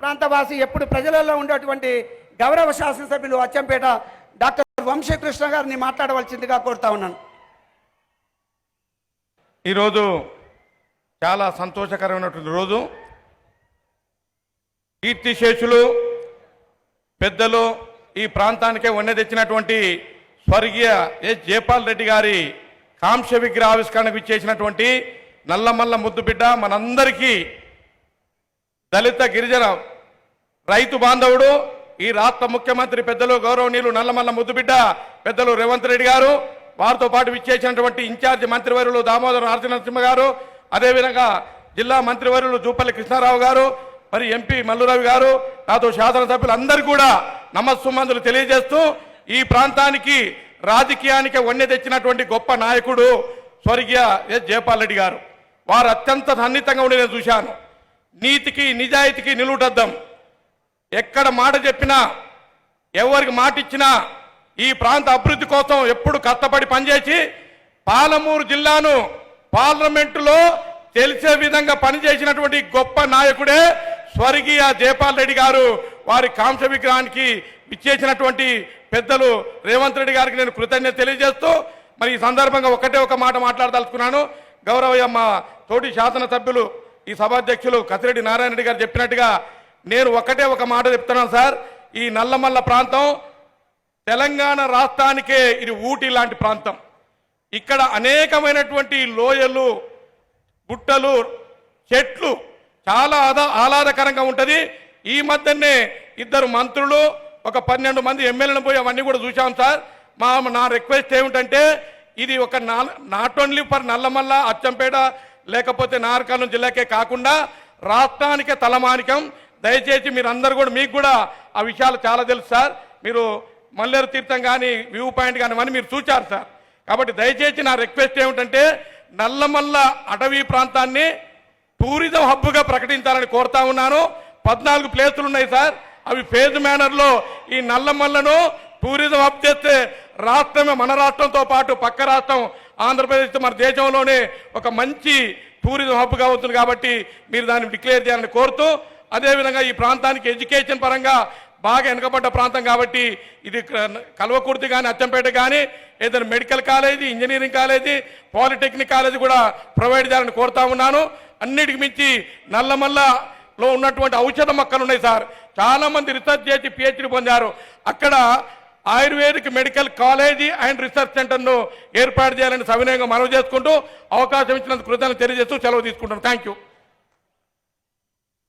ప్రాంతవాసి ఎప్పుడు ప్రజలలో ఉండేటువంటి గౌరవ శాసనసభ్యులు అచ్చంపేట డాక్టర్ వంశీకృష్ణ గారిని మాట్లాడవలసిందిగా కోరుతా ఉన్నాను. ఈరోజు చాలా సంతోషకరమైనటువంటి రోజు. కీర్తిశేషులు పెద్దలు ఈ ప్రాంతానికే వన్నె తెచ్చినటువంటి స్వర్గీయ ఎస్ జయపాల్ రెడ్డి గారి కాంస్య విగ్రహ ఆవిష్కరణకు ఇచ్చేసినటువంటి నల్లమల్ల ముద్దుబిడ్డ, మనందరికీ దళిత గిరిజన రైతు బాంధవుడు, ఈ రాష్ట్ర ముఖ్యమంత్రి పెద్దలు గౌరవనీయులు నల్లమల్ల ముద్దుబిడ్డ పెద్దలు రేవంత్ రెడ్డి గారు, వారితో పాటు విచ్చేసినటువంటి ఇన్ఛార్జి మంత్రివర్యులు దామోదర నరసింహ గారు, అదేవిధంగా జిల్లా మంత్రివర్యులు జూపల్లి కృష్ణారావు గారు, మరి ఎంపీ మల్లురవి గారు, నాతో శాసనసభ్యులు అందరూ కూడా నమస్సుమందులు తెలియజేస్తూ, ఈ ప్రాంతానికి రాజకీయానికి వన్నె తెచ్చినటువంటి గొప్ప నాయకుడు స్వర్గీయ ఎస్ జయపాల్ రెడ్డి గారు. వారు అత్యంత సన్నిహితంగా ఉండి నేను చూశాను. నీతికి నిజాయితీకి నిలువుటద్దం. ఎక్కడ మాట చెప్పినా, ఎవరికి మాట ఇచ్చినా ఈ ప్రాంత అభివృద్ధి కోసం ఎప్పుడు కష్టపడి పనిచేసి పాలమూరు జిల్లాను పార్లమెంటులో తెలిసే విధంగా పనిచేసినటువంటి గొప్ప నాయకుడే స్వర్గీయ జయపాల్ రెడ్డి గారు. వారి కాంస్య విగ్రహానికి ఇచ్చేసినటువంటి పెద్దలు రేవంత్ రెడ్డి గారికి నేను కృతజ్ఞత తెలియజేస్తూ, మరి ఈ సందర్భంగా ఒక మాట మాట్లాడదలుచుకున్నాను. గౌరవ మా తోటి శాసనసభ్యులు ఈ సభాధ్యక్షులు కసిరెడ్డి నారాయణ రెడ్డి గారు చెప్పినట్టుగా నేను ఒక మాట చెప్తున్నాను సార్. ఈ నల్లమల్ల ప్రాంతం తెలంగాణ రాష్ట్రానికే ఇది ఊటీ లాంటి ప్రాంతం. ఇక్కడ అనేకమైనటువంటి లోయలు, గుట్టలు, చెట్లు చాలా ఆహ్లాదకరంగా ఉంటుంది. ఈ మధ్యనే 2 మంత్రులు, ఒక 12 మంది ఎమ్మెల్యేలను పోయి అవన్నీ కూడా చూసాం సార్. నా రిక్వెస్ట్ ఏమిటంటే, ఇది ఒక not only for Nallamala, Achampet లేకపోతే నార్కల్ జిల్లాకే కాకుండా రాష్ట్రానికే తలమానికం. దయచేసి మీరు అందరూ కూడా, మీకు కూడా ఆ విషయాలు చాలా తెలుసు సార్. మీరు మల్లేరు తీర్థం కానీ వ్యూ పాయింట్ కానీ అవన్నీ మీరు చూచారు సార్. కాబట్టి దయచేసి నా రిక్వెస్ట్ ఏమిటంటే, నల్లమల్ల అటవీ ప్రాంతాన్ని టూరిజం హబ్గా ప్రకటించాలని కోరుతా ఉన్నాను. 14 ప్లేసులు ఉన్నాయి సార్. అవి ఫేజ్ మేనర్లో ఈ నల్లమల్లను టూరిజం హబ్ చేస్తే రాష్ట్రమే, మన రాష్ట్రంతో పాటు పక్క రాష్ట్రం ఆంధ్రప్రదేశ్ మన దేశంలోనే ఒక మంచి టూరిజం హబ్గా అవుతుంది. కాబట్టి మీరు దాన్ని డిక్లేర్ చేయాలని కోరుతూ, అదేవిధంగా ఈ ప్రాంతానికి ఎడ్యుకేషన్ పరంగా బాగా వెనుకబడ్డ ప్రాంతం కాబట్టి ఇది కల్వకుర్తి కానీ అచ్చంపేట కానీ ఏదైనా medical college, engineering college, polytechnic college కూడా ప్రొవైడ్ చేయాలని కోరుతా ఉన్నాను. అన్నిటికి మించి నల్లమల్లలో ఉన్నటువంటి ఔషధ మొక్కలు ఉన్నాయి సార్. చాలా మంది రీసెర్చ్ చేసి PhD పొందారు. అక్కడ ayurvedic medical college and research సెంటర్ను ఏర్పాటు చేయాలని సవినయంగా మనవి చేసుకుంటూ, అవకాశం ఇచ్చినందుకు కృతజ్ఞతలు తెలియజేస్తూ సెలవు తీసుకుంటాను. Thank you.